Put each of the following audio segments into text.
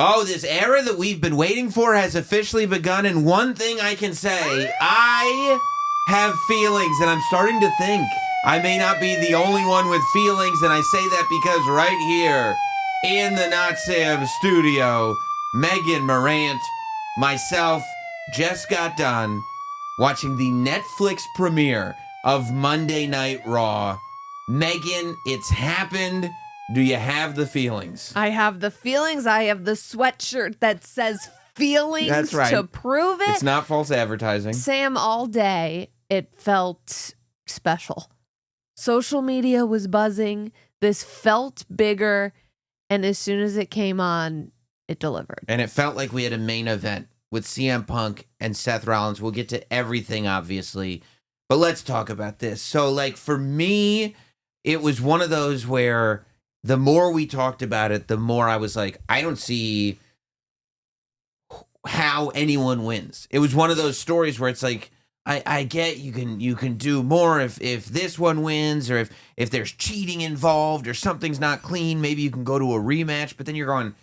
Oh, this era that we've been waiting for has officially begun, and one thing I can say, I have feelings, and I'm starting to think I may not be the only one with feelings, and I say that because right here in the Notsam studio, Megan Morant, myself, just got done watching the Netflix premiere of Monday Night Raw. Megan, it's happened. Do you have the feelings? I have the feelings. I have the sweatshirt that says feelings. That's right. To prove it. It's not false advertising. Sam, all day, it felt special. Social media was buzzing. This felt bigger. And as soon as it came on, it delivered. And it felt like we had a main event with CM Punk and Seth Rollins. We'll get to everything, obviously. But let's talk about this. So, like, for me, it was one of those where the more we talked about it, the more I was like, I don't see how anyone wins. It was one of those stories where it's like, I get you can do more if this one wins, or if there's cheating involved or something's not clean, maybe you can go to a rematch. But then you're going,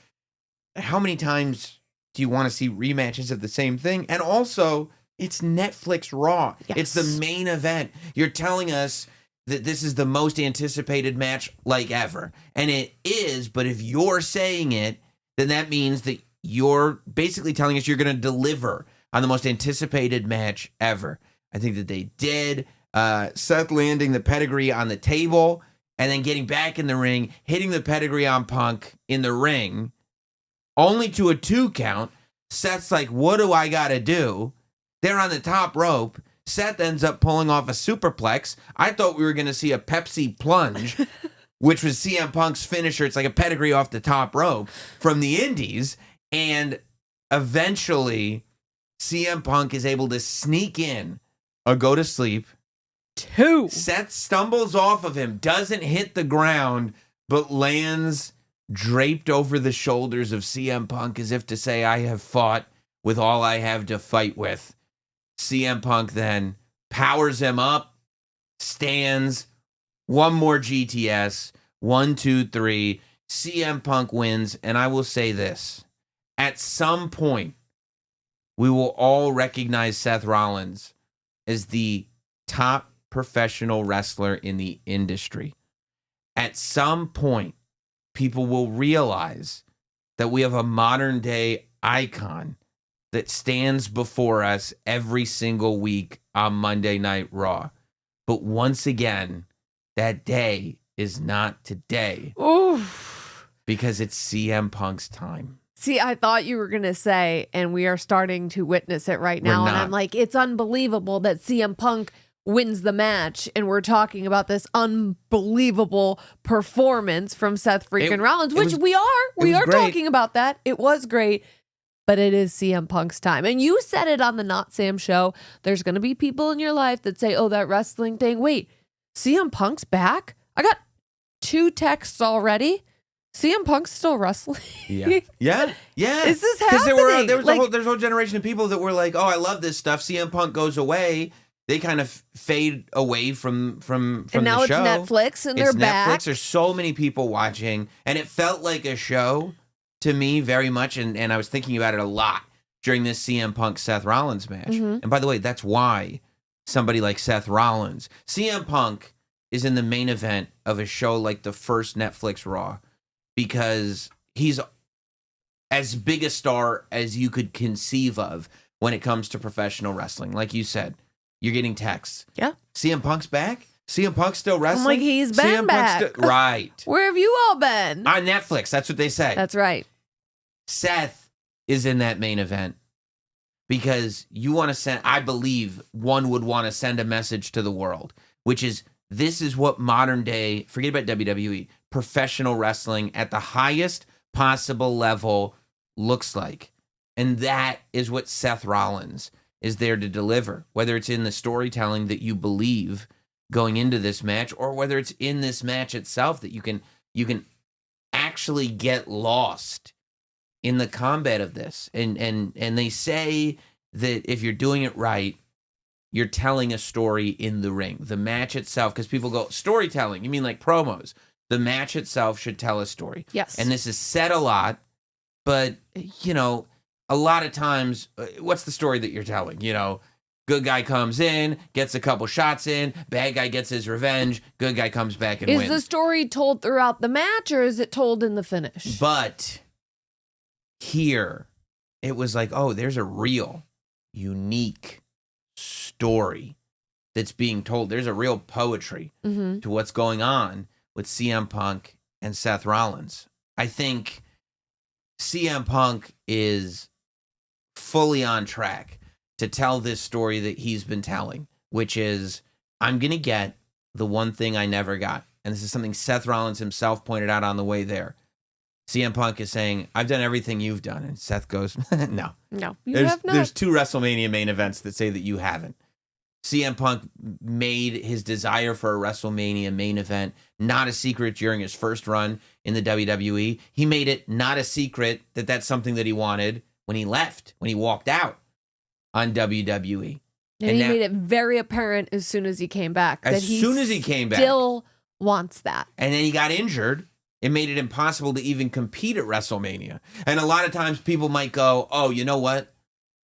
how many times do you want to see rematches of the same thing? And also, it's Netflix Raw. Yes. It's the main event. You're telling us that this is the most anticipated match like ever. And it is, but if you're saying it, then that means that you're basically telling us you're going to deliver on the most anticipated match ever. I think that they did. Seth landing the pedigree on the table and then getting back in the ring, hitting the pedigree on Punk in the ring, only to a 2 count. Seth's like, what do I got to do? They're on the top rope. Seth ends up pulling off a superplex. I thought we were going to see a Pepsi plunge, which was CM Punk's finisher. It's like a pedigree off the top rope from the Indies. And eventually, CM Punk is able to sneak in or go to sleep. 2. Seth stumbles off of him, doesn't hit the ground, but lands draped over the shoulders of CM Punk as if to say, I have fought with all I have to fight with. CM Punk then powers him up, stands, one more GTS, 1, 2, 3. CM Punk wins, and I will say this. At some point, we will all recognize Seth Rollins as the top professional wrestler in the industry. At some point, people will realize that we have a modern day icon that stands before us every single week on Monday Night Raw. But once again, that day is not today. Oof. Because it's CM Punk's time. See, I thought you were going to say, and we are starting to witness it right now. And I'm like, it's unbelievable that CM Punk wins the match. And we're talking about this unbelievable performance from Seth freaking Rollins, which we are talking about that. It was great. But it is CM Punk's time. And you said it on the Not Sam show. There's going to be people in your life that say, oh, that wrestling thing. Wait, CM Punk's back? I got 2 texts already. CM Punk's still wrestling? Yeah. Is this happening? There's a whole generation of people that were like, oh, I love this stuff. CM Punk goes away. They kind of fade away from the show. And now it's Netflix, and they're back. Netflix. There's so many people watching. And it felt like a show to me very much, and I was thinking about it a lot during this CM Punk-Seth Rollins match. Mm-hmm. And by the way, that's why somebody like Seth Rollins, CM Punk is in the main event of a show like the first Netflix Raw, because he's as big a star as you could conceive of when it comes to professional wrestling. Like you said, you're getting texts. Yeah. CM Punk's back? CM Punk's still wrestling? I'm like, he's been back. Right. Where have you all been? On Netflix. That's what they say. That's right. Seth is in that main event because you want to send, I believe one would want to send a message to the world, which is, this is what modern day, forget about WWE, professional wrestling at the highest possible level looks like. And that is what Seth Rollins is there to deliver, whether it's in the storytelling that you believe going into this match, or whether it's in this match itself that you can actually get lost in the combat of this. And they say that if you're doing it right, you're telling a story in the ring. The match itself, because people go, storytelling, you mean like promos. The match itself should tell a story. Yes. And this is said a lot, but you know, a lot of times, what's the story that you're telling? You know, good guy comes in, gets a couple shots in, bad guy gets his revenge, good guy comes back and wins. Is the story told throughout the match, or is it told in the finish? But here, it was like, oh, there's a real, unique story that's being told. There's a real poetry to what's going on with CM Punk and Seth Rollins. I think CM Punk is fully on track to tell this story that he's been telling, which is, I'm going to get the one thing I never got. And this is something Seth Rollins himself pointed out on the way there. CM Punk is saying, I've done everything you've done. And Seth goes, no. No, you have not. There's 2 WrestleMania main events that say that you haven't. CM Punk made his desire for a WrestleMania main event not a secret during his first run in the WWE. He made it not a secret that that's something that he wanted when he left, when he walked out on WWE. And he made it very apparent as soon as he came back. As soon as he came back. Still wants that. And then he got injured. It made it impossible to even compete at WrestleMania. And a lot of times people might go, oh, you know what?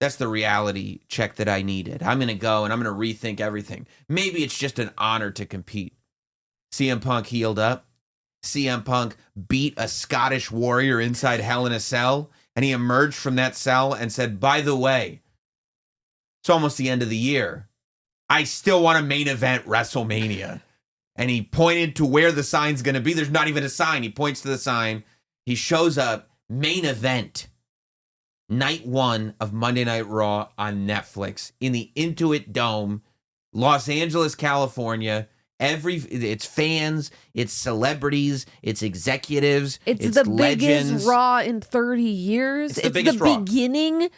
That's the reality check that I needed. I'm going to go and I'm going to rethink everything. Maybe it's just an honor to compete. CM Punk healed up. CM Punk beat a Scottish warrior inside Hell in a Cell. And he emerged from that cell and said, by the way, it's almost the end of the year. I still want to main event WrestleMania. And he pointed to where the sign's going to be. There's not even a sign. He points to the sign. He shows up, main event, night 1 of Monday Night Raw on Netflix in the Intuit Dome, Los Angeles, California. It's fans, it's celebrities, it's executives, it's the legends. Biggest Raw in 30 years. It's the beginning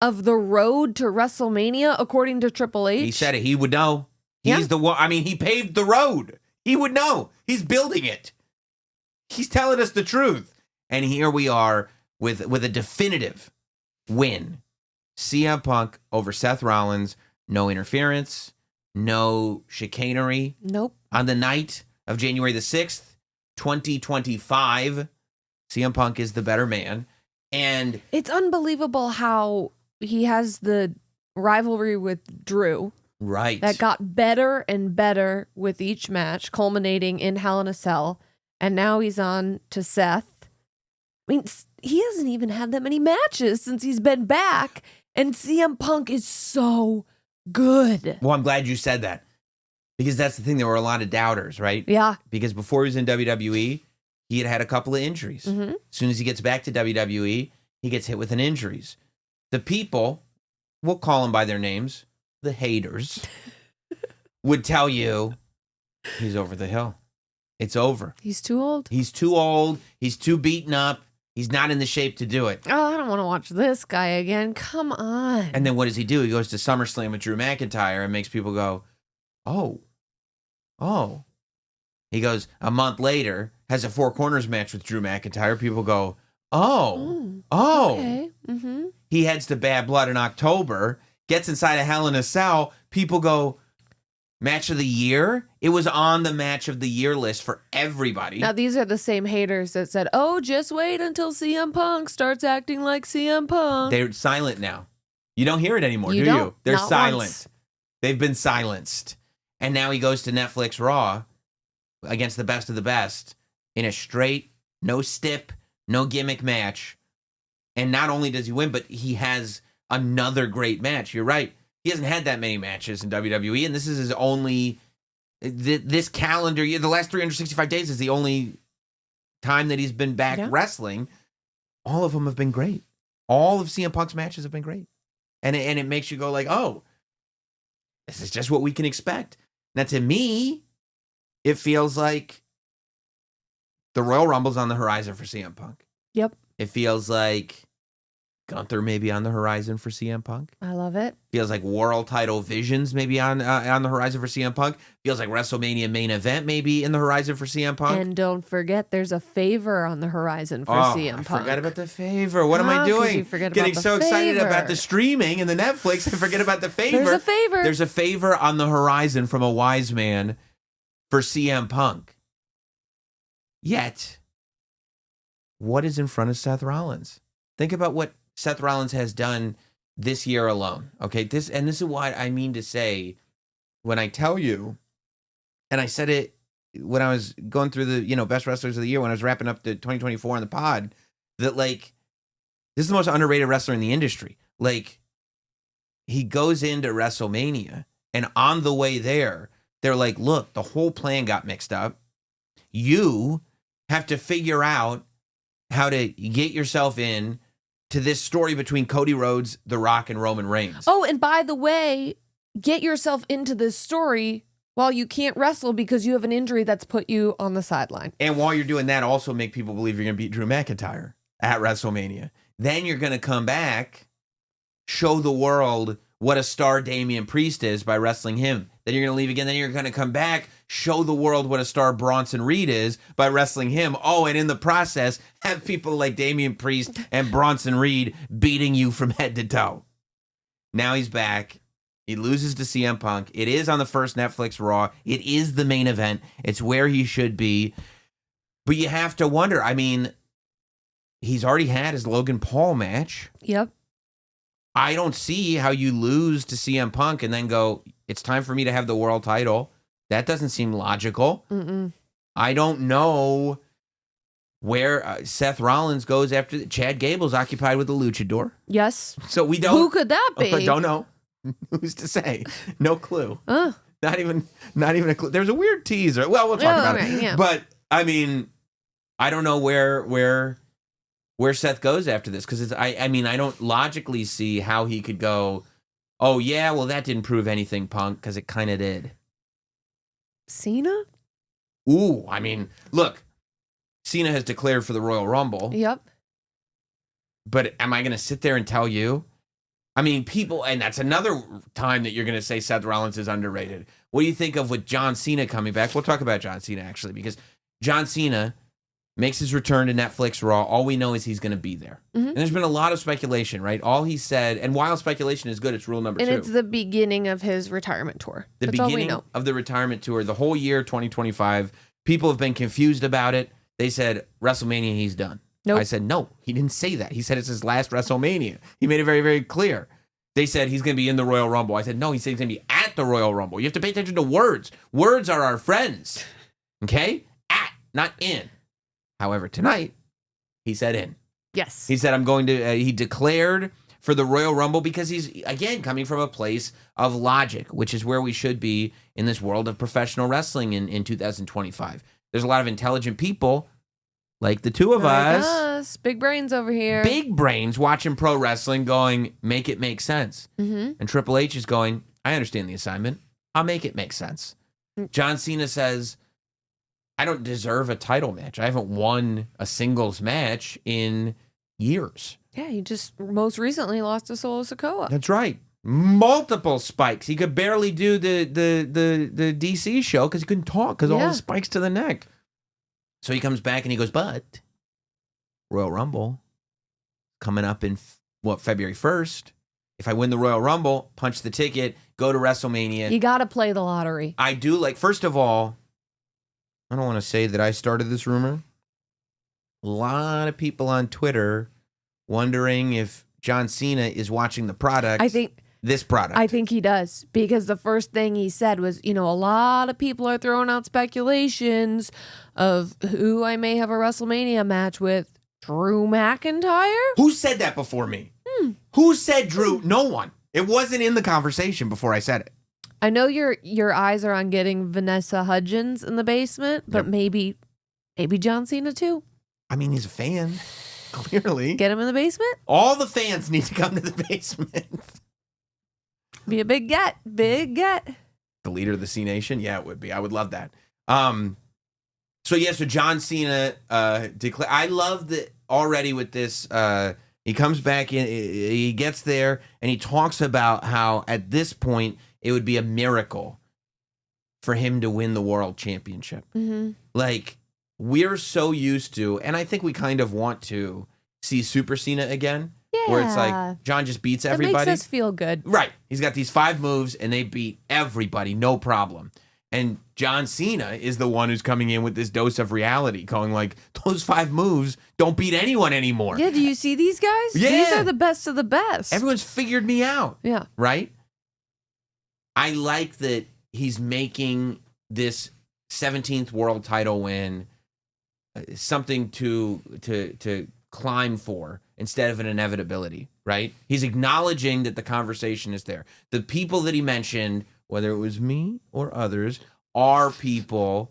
of the road to WrestleMania, according to Triple H. He said it. He would know. He's the one. I mean, he paved the road. He would know. He's building it. He's telling us the truth. And here we are with a definitive win. CM Punk over Seth Rollins. No interference. No chicanery. Nope. On the night of January the 6th, 2025, CM Punk is the better man. And it's unbelievable how he has the rivalry with Drew. Right. That got better and better with each match, culminating in Hell in a Cell. And now he's on to Seth. I mean, he hasn't even had that many matches since he's been back. And CM Punk is so good. Well, I'm glad you said that. Because that's the thing. There were a lot of doubters, right? Yeah. Because before he was in WWE, he had a couple of injuries. Mm-hmm. As soon as he gets back to WWE, he gets hit with an injuries. The people, we'll call them by their names, the haters, would tell you he's over the hill. It's over. He's too old. He's too old. He's too beaten up. He's not in the shape to do it. Oh, I don't want to watch this guy again. Come on. And then what does he do? He goes to SummerSlam with Drew McIntyre and makes people go, oh. He goes a month later, has a 4 corners match with Drew McIntyre. People go, oh. Okay. Mm-hmm. He heads to Bad Blood in October, gets inside a Hell in a Cell. People go, match of the year? It was on the match of the year list for everybody. Now, these are the same haters that said, oh, just wait until CM Punk starts acting like CM Punk. They're silent now. You don't hear it anymore, do you? They're Not silent. once. They've been silenced. And now he goes to Netflix Raw against the best of the best in a straight, no stip, no gimmick match. And not only does he win, but he has another great match. You're right. He hasn't had that many matches in WWE, and this is his only, this calendar year, the last 365 days is the only time that he's been back wrestling. All of them have been great. All of CM Punk's matches have been great. And it makes you go like, oh, this is just what we can expect. Now, to me, it feels like the Royal Rumble's on the horizon for CM Punk. Yep. It feels like Gunther may be on the horizon for CM Punk. I love it. Feels like world title visions maybe on the horizon for CM Punk. Feels like WrestleMania main event maybe in the horizon for CM Punk. And don't forget, there's a favor on the horizon for CM Punk. I forgot about the favor. What am I doing? You forget Getting about so the excited favor. about the streaming and the Netflix. I forget about the favor. There's a favor. There's a favor on the horizon from a wise man for CM Punk. Yet, what is in front of Seth Rollins? Think about what Seth Rollins has done this year alone. Okay, this is what I mean to say when I tell you, and I said it when I was going through the best wrestlers of the year when I was wrapping up the 2024 on the pod, that like this is the most underrated wrestler in the industry. Like he goes into WrestleMania, and on the way there, they're like, "Look, the whole plan got mixed up. You have to figure out how to get yourself in to this story between Cody Rhodes, The Rock, and Roman Reigns." Oh, and by the way, get yourself into this story while you can't wrestle because you have an injury that's put you on the sideline. And while you're doing that, also make people believe you're going to beat Drew McIntyre at WrestleMania. Then you're going to come back, show the world what a star Damian Priest is by wrestling him. Then you're going to leave again. Then you're going to come back, show the world what a star Bronson Reed is by wrestling him. Oh, and in the process, have people like Damian Priest and Bronson Reed beating you from head to toe. Now he's back. He loses to CM Punk. It is on the first Netflix Raw. It is the main event. It's where he should be. But you have to wonder, I mean, he's already had his Logan Paul match. Yep. I don't see how you lose to CM Punk and then go, it's time for me to have the world title. That doesn't seem logical. Mm-mm. I don't know where Seth Rollins goes after. Chad Gable's occupied with the Luchador. Yes. So we don't. Who could that be? I don't know. Who's to say? No clue. Not even a clue. There's a weird teaser. Well, we'll talk about it. Yeah. But I mean, I don't know where Seth goes after this, because I mean, I don't logically see how he could go, oh yeah, well that didn't prove anything, Punk, because it kind of did. Cena? Ooh, I mean, look, Cena has declared for the Royal Rumble. Yep. But am I going to sit there and tell you? I mean, people, and that's another time that you're going to say Seth Rollins is underrated. What do you think of with John Cena coming back? We'll talk about John Cena, actually, because John Cena makes his return to Netflix Raw. All we know is he's going to be there. Mm-hmm. And there's been a lot of speculation, right? All he said, and while speculation is good, it's rule number 2. And it's the beginning of his retirement tour. That's all we know. Of the retirement tour, the whole year 2025. People have been confused about it. They said, WrestleMania, he's done. Nope. I said, no, he didn't say that. He said it's his last WrestleMania. He made it very, very clear. They said he's going to be in the Royal Rumble. I said, no, he said he's going to be at the Royal Rumble. You have to pay attention to words. Words are our friends. Okay? At, not in. However, tonight, he said in. Yes. He said, I'm going to, he declared for the Royal Rumble because he's, again, coming from a place of logic, which is where we should be in this world of professional wrestling in 2025. There's a lot of intelligent people like the two of us. Big brains over here. Big brains watching pro wrestling going, make it make sense. Mm-hmm. And Triple H is going, I understand the assignment. I'll make it make sense. John Cena says, I don't deserve a title match. I haven't won a singles match in years. Yeah, he just most recently lost to Solo Sikoa. That's right. Multiple spikes. He could barely do the DC show because he couldn't talk because all the spikes to the neck. So he comes back and he goes, but Royal Rumble coming up in, February 1st. If I win the Royal Rumble, punch the ticket, go to WrestleMania. You got to play the lottery. I do. Like, first of all, I don't want to say that I started this rumor. A lot of people on Twitter wondering if John Cena is watching the product. This product. I think he does, because the first thing he said was, a lot of people are throwing out speculations of who I may have a WrestleMania match with. Drew McIntyre? Who said that before me? Who said Drew? No one. It wasn't in the conversation before I said it. I know your eyes are on getting Vanessa Hudgens in the basement, but maybe John Cena too. I mean, he's a fan, clearly. Get him in the basement? All the fans need to come to the basement. Be a big get. Big get. The leader of the C Nation? Yeah, it would be. I would love that. So John Cena declared. I love that already with this. He comes back in, he gets there, and he talks about how at this point it would be a miracle for him to win the world championship. Mm-hmm. Like, we're so used to, and I think we kind of want to see Super Cena again. Yeah. Where it's like, John just beats everybody. It makes us feel good. Right. He's got these 5 moves, and they beat everybody, no problem. And John Cena is the one who's coming in with this dose of reality, going like, those 5 moves don't beat anyone anymore. Yeah, do you see these guys? Yeah. These are the best of the best. Everyone's figured me out. Yeah. Right? I like that he's making this 17th world title win something to climb for instead of an inevitability, right? He's acknowledging that the conversation is there. The people that he mentioned, whether it was me or others, are people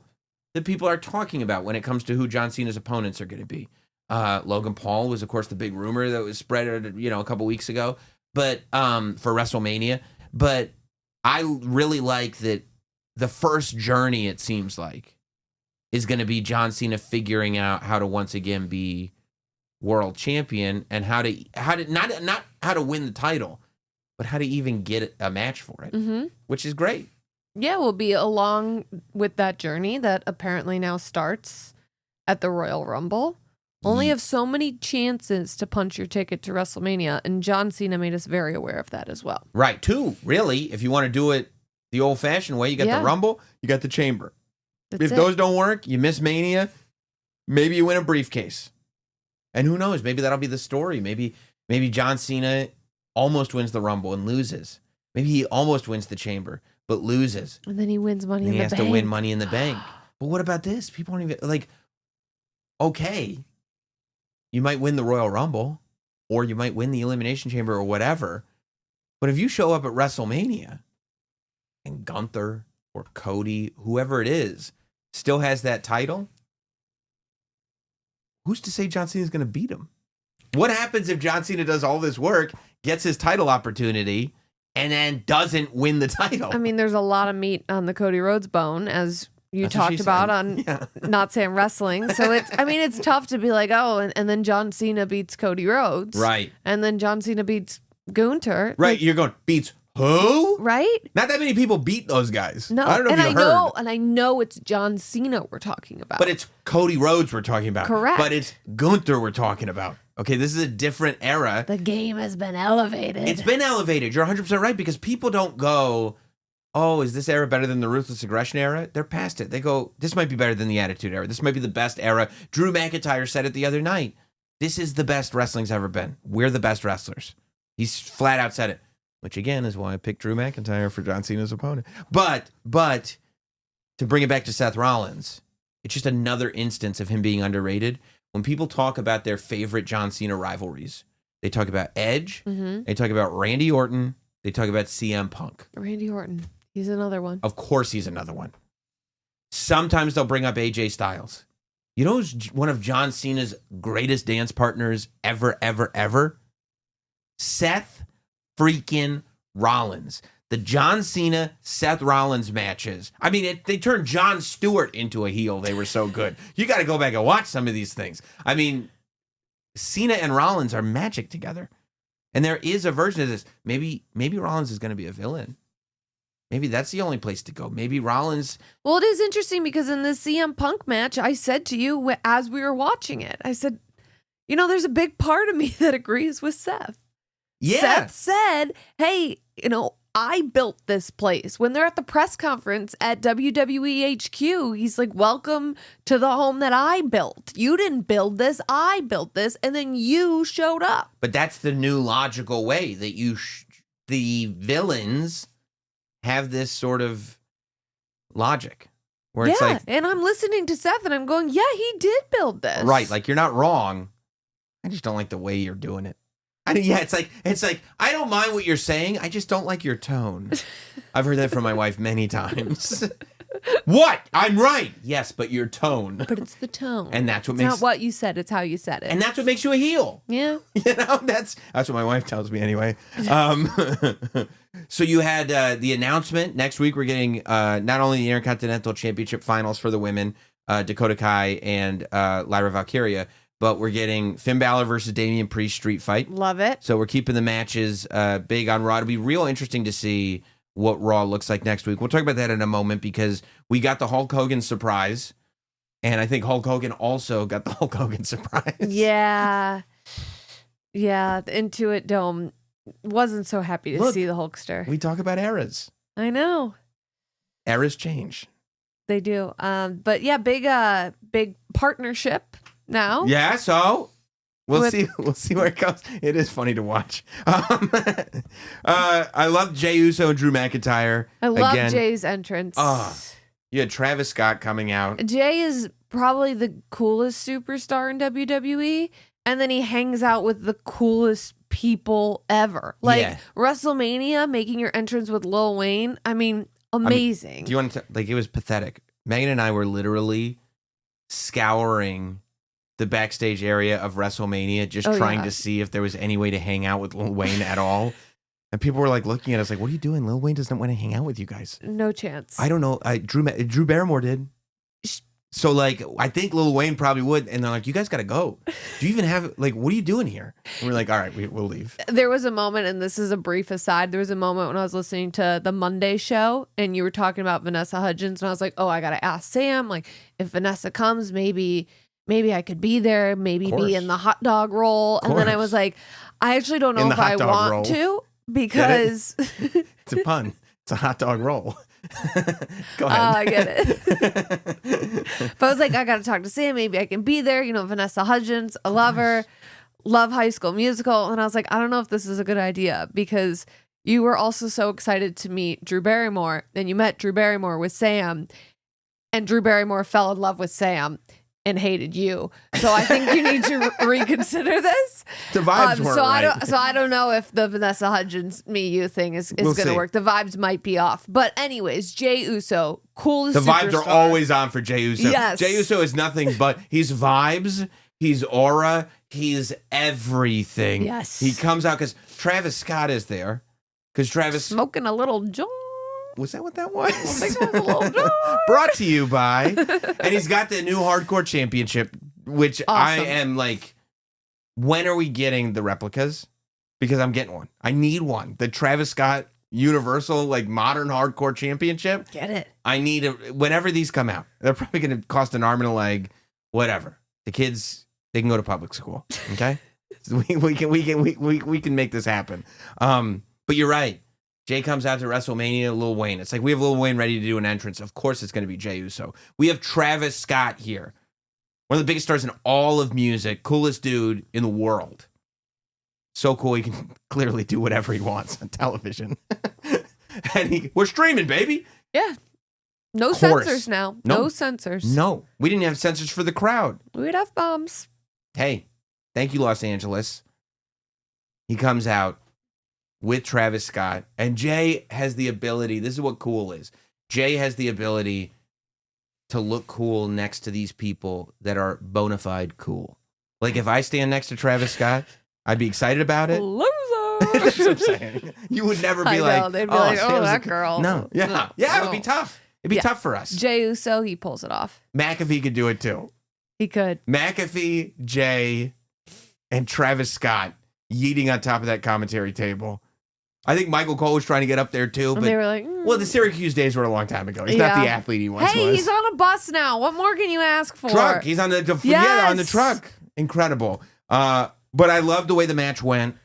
that people are talking about when it comes to who John Cena's opponents are going to be. Logan Paul was, of course, the big rumor that was spread, a couple weeks ago, but for WrestleMania. But I really like that the first journey, it seems like, is going to be John Cena figuring out how to once again be world champion and how to not how to win the title, but how to even get a match for it, which is great. Yeah, we'll be along with that journey that apparently now starts at the Royal Rumble. Only have so many chances to punch your ticket to WrestleMania, and John Cena made us very aware of that as well. Right, 2, really. If you want to do it the old-fashioned way, you got the Rumble, you got the Chamber. If those don't work, you miss Mania, maybe you win a briefcase. And who knows, maybe that'll be the story. Maybe John Cena almost wins the Rumble and loses. Maybe he almost wins the Chamber, but loses. And then he wins Money in the Bank. He has to win Money in the Bank. But what about this? People aren't even, okay, you might win the Royal Rumble, or you might win the Elimination Chamber or whatever. But if you show up at WrestleMania and Gunther or Cody, whoever it is, still has that title, who's to say John Cena's going to beat him? What happens if John Cena does all this work, gets his title opportunity, and then doesn't win the title? I mean, there's a lot of meat on the Cody Rhodes bone, as you talked about on Notsam Wrestling. So it's tough to be like, oh, and then John Cena beats Cody Rhodes. Right. And then John Cena beats Gunther. Right. You're going, beats who? Right? Not that many people beat those guys. No. I don't know if you heard. And I know it's John Cena we're talking about. But it's Cody Rhodes we're talking about. Correct. But it's Gunther we're talking about. Okay, this is a different era. The game has been elevated. It's been elevated. You're 100% right, because people don't go, oh, is this era better than the Ruthless Aggression era? They're past it. They go, this might be better than the Attitude era. This might be the best era. Drew McIntyre said it the other night. This is the best wrestling's ever been. We're the best wrestlers. He's flat out said it, which again is why I picked Drew McIntyre for John Cena's opponent. But to bring it back to Seth Rollins, it's just another instance of him being underrated. When people talk about their favorite John Cena rivalries, they talk about Edge, they talk about Randy Orton, they talk about CM Punk. Randy Orton. He's another one. Of course he's another one. Sometimes they'll bring up AJ Styles. You know who's one of John Cena's greatest dance partners ever, ever, ever? Seth freaking Rollins. The John Cena, Seth Rollins matches. I mean, they turned Jon Stewart into a heel. They were so good. You got to go back and watch some of these things. I mean, Cena and Rollins are magic together. And there is a version of this. Maybe Rollins is going to be a villain. Maybe that's the only place to go. Maybe Rollins. Well, it is interesting because in this CM Punk match, I said to you as we were watching it, I said, there's a big part of me that agrees with Seth. Yeah. Seth said, hey, I built this place. When they're at the press conference at WWE HQ, he's like, welcome to the home that I built. You didn't build this. I built this. And then you showed up. But that's the new logical way that the villains have this sort of logic where it's like, and I'm listening to Seth and I'm going, yeah, he did build this. Right. Like, you're not wrong. I just don't like the way you're doing it. It's like, I don't mind what you're saying. I just don't like your tone. I've heard that from my wife many times. What? I'm right. Yes, but your tone. But it's the tone. And that's what it's not what you said. It's how you said it. And that's what makes you a heel. Yeah. That's what my wife tells me anyway. So you had the announcement. Next week we're getting not only the Intercontinental Championship finals for the women, Dakota Kai and Lyra Valkyria, but we're getting Finn Balor versus Damian Priest street fight. Love it. So we're keeping the matches big on Raw. It'll be real interesting to see what Raw looks like next week. We'll talk about that in a moment because we got the Hulk Hogan surprise. And I think Hulk Hogan also got the Hulk Hogan surprise. Yeah. Yeah. The Intuit Dome wasn't so happy to see the Hulkster. We talk about eras. I know. Eras change. They do. But yeah, big partnership now. Yeah, so we'll see where it goes. It is funny to watch. I love Jey Uso and Drew McIntyre. I love Jay's entrance. You had Travis Scott coming out. Jay is probably the coolest superstar in WWE, and then he hangs out with the coolest people ever. Like WrestleMania, making your entrance with Lil Wayne. I mean, amazing. Do you want to it was pathetic. Megan and I were literally scouring the backstage area of WrestleMania, just trying to see if there was any way to hang out with Lil Wayne at all. And people were like looking at us like, what are you doing? Lil Wayne doesn't want to hang out with you guys. No chance. I don't know. Drew Barrymore did. So like, I think Lil Wayne probably would. And they're like, you guys got to go. Do you even have, like, what are you doing here? And we're like, all right, we'll leave. There was a moment, and this is a brief aside. There was a moment when I was listening to the Monday show and you were talking about Vanessa Hudgens. And I was like, oh, I got to ask Sam, like, if Vanessa comes, maybe I could be there, maybe be in the hot dog roll. And then I was like, I actually don't know if I want to. Because it's a pun. It's a hot dog roll. Go ahead. I get it. But I was like, I got to talk to Sam. Maybe I can be there. You know, Vanessa Hudgens, I love her. Love High School Musical. And I was like, I don't know if this is a good idea because you were also so excited to meet Drew Barrymore. And you met Drew Barrymore with Sam. And Drew Barrymore fell in love with Sam and hated you. So I think you need to reconsider this. The vibes weren't right. So I don't know if the Vanessa Hudgens me you thing is going to work. The vibes might be off. But anyways, Jey Uso, coolest The vibes are always on for Jey Uso. Yes. Jey Uso is nothing but he's vibes, he's aura, he's everything. Yes. He comes out because Travis Scott is there. Because Travis smoking a little joint. Was that what that was? I think it was a little joint. Brought to you by. And he's got the new hardcore championship, which awesome. I am like, when are we getting the replicas? Because I'm getting one. I need one. The Travis Scott Universal, like modern hardcore championship. Get it. I need it whenever these come out. They're probably going to cost an arm and a leg, whatever. The kids, they can go to public school. Okay. So we can make this happen. But you're right. Jay comes out to WrestleMania, Lil Wayne. It's like we have Lil Wayne ready to do an entrance. Of course it's going to be Jey Uso. We have Travis Scott here. One of the biggest stars in all of music. Coolest dude in the world. So cool he can clearly do whatever he wants on television. And we're streaming, baby. Yeah. No censors now. No censors. No. We didn't have censors for the crowd. We'd have bombs. Hey, thank you, Los Angeles. He comes out with Travis Scott, and Jay has the ability, this is what cool is. Jay has the ability to look cool next to these people that are bona fide cool. Like if I stand next to Travis Scott, I'd be excited about it. Loser. That's what I'm saying. You would never be like, they'd be like, oh, that girl. No. Yeah. It would be tough. It'd be tough for us. Jey Uso, he pulls it off. McAfee could do it too. He could. McAfee, Jay, and Travis Scott yeeting on top of that commentary table. I think Michael Cole was trying to get up there too, but they were like, well, the Syracuse days were a long time ago. He's not the athlete he once was. Hey, he's on a bus now. What more can you ask for? Truck. He's on the on the truck. Incredible. But I love the way the match went.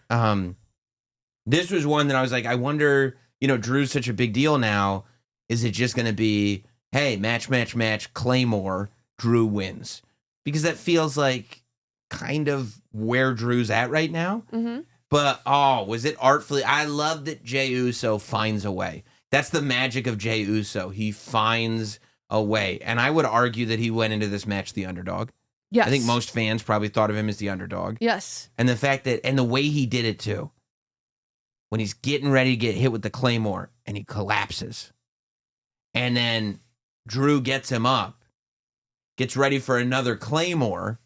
This was one that I was like, I wonder, Drew's such a big deal now. Is it just going to be, hey, match, Claymore, Drew wins? Because that feels like kind of where Drew's at right now. Mm-hmm. But, was it artfully? I love that Jey Uso finds a way. That's the magic of Jey Uso. He finds a way. And I would argue that he went into this match the underdog. Yes. I think most fans probably thought of him as the underdog. Yes. And the fact that, and the way he did it too, when he's getting ready to get hit with the Claymore and he collapses. And then Drew gets him up, gets ready for another Claymore,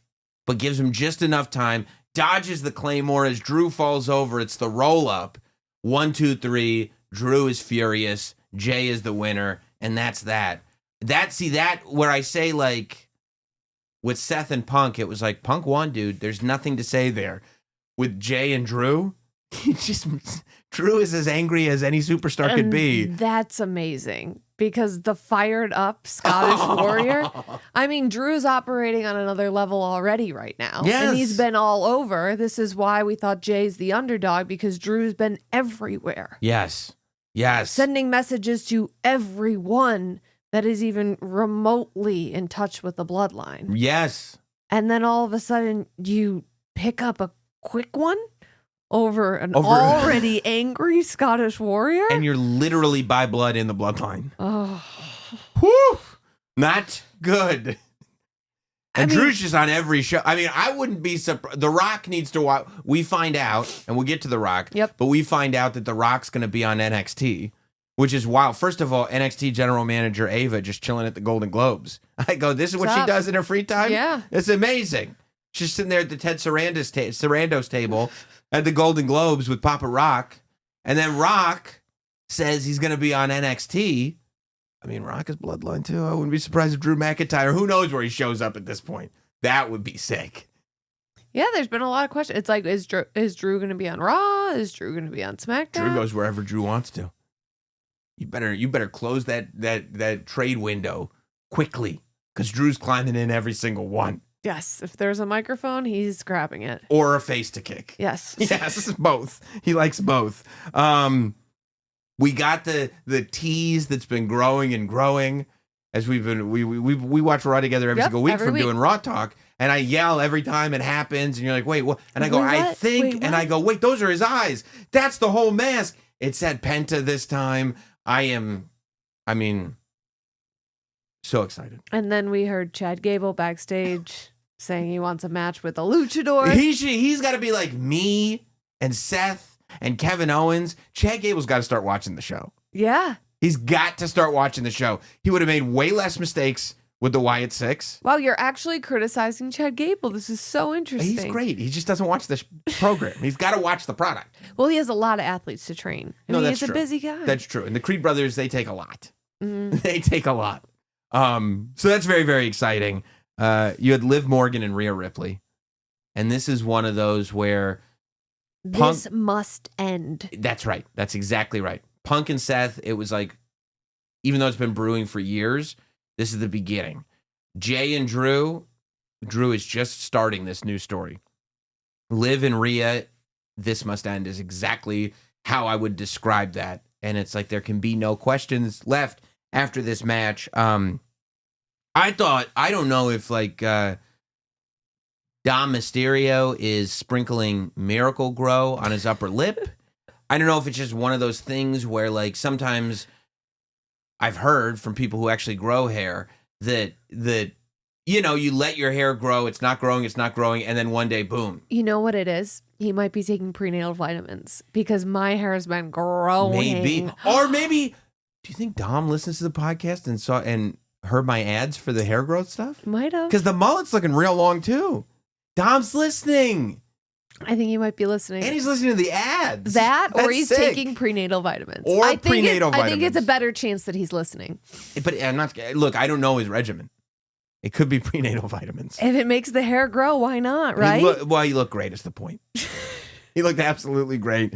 but gives him just enough time, dodges the Claymore as Drew falls over. It's the roll up. 1, 2, 3. Drew is furious. Jay is the winner. And that's that. That where I say, like, with Seth and Punk, it was like, Punk won, dude. There's nothing to say there. With Jay and Drew, Drew is as angry as any superstar could be. That's amazing. Because the fired up Scottish warrior, I mean, Drew's operating on another level already right now. Yes. And he's been all over. This is why we thought Jay's the underdog, because Drew's been everywhere. Yes. Yes. Sending messages to everyone that is even remotely in touch with the bloodline. Yes. And then all of a sudden you pick up a quick one over an already angry Scottish warrior. And you're literally by blood in the bloodline. Oh. Whew. Not good. And Drew's just on every show. I mean, I wouldn't be surprised. The Rock needs to watch. We find out, and we'll get to The Rock. Yep. But we find out that The Rock's going to be on NXT, which is wild. First of all, NXT general manager Ava just chilling at the Golden Globes. I go, this is what she does in her free time? Yeah. It's amazing. She's sitting there at the Ted Sarandos table at the Golden Globes with Papa Rock. And then Rock says he's going to be on NXT. I mean, Rock is bloodline too. I wouldn't be surprised if Drew McIntyre, who knows where he shows up at this point. That would be sick. Yeah, there's been a lot of questions. It's like, is Drew going to be on Raw? Is Drew going to be on SmackDown? Drew goes wherever Drew wants to. You better close that trade window quickly, because Drew's climbing in every single one. Yes, if there's a microphone, he's grabbing it. Or a face to kick. Yes. Yes, both. He likes both. We got the tease that's been growing and growing as we watch Raw together every single week from doing Raw Talk, and I yell every time it happens, and you're like, wait, what? And I go, I think, and I go, wait, those are his eyes. That's the whole mask. It said Penta this time. So excited. And then we heard Chad Gable backstage saying he wants a match with a luchador. He's got to be like me and Seth and Kevin Owens. Chad Gable's got to start watching the show. Yeah. He's got to start watching the show. He would have made way less mistakes with the Wyatt Six. Wow, you're actually criticizing Chad Gable. This is so interesting. He's great. He just doesn't watch this program. He's got to watch the product. Well, he has a lot of athletes to train. That's he's a busy guy. That's true. And the Creed brothers, they take a lot. Mm-hmm. They take a lot. So that's very, very exciting. You had Liv Morgan and Ria Ripley. And this is one of those where this must end. That's right. That's exactly right. Punk and Seth, it was like, even though it's been brewing for years, this is the beginning. Jay and Drew is just starting this new story. Liv and Rhea, this must end is exactly how I would describe that. And it's like there can be no questions left after this match. I don't know if like Dom Mysterio is sprinkling Miracle Grow on his upper lip. I don't know if it's just one of those things where like sometimes I've heard from people who actually grow hair that you know, you let your hair grow, it's not growing, and then one day, boom. You know what it is? He might be taking prenatal vitamins because my hair has been growing. Maybe. Or maybe, do you think Dom listens to the podcast and heard my ads for the hair growth stuff? Might have. Because the mullet's looking real long too. Dom's listening. I think he might be listening. And he's listening to the ads. Or he's taking prenatal vitamins. I think it's a better chance that he's listening. But I'm not. Look, I don't know his regimen. It could be prenatal vitamins. If it makes the hair grow, why not, right? You look great is the point. He looked absolutely great.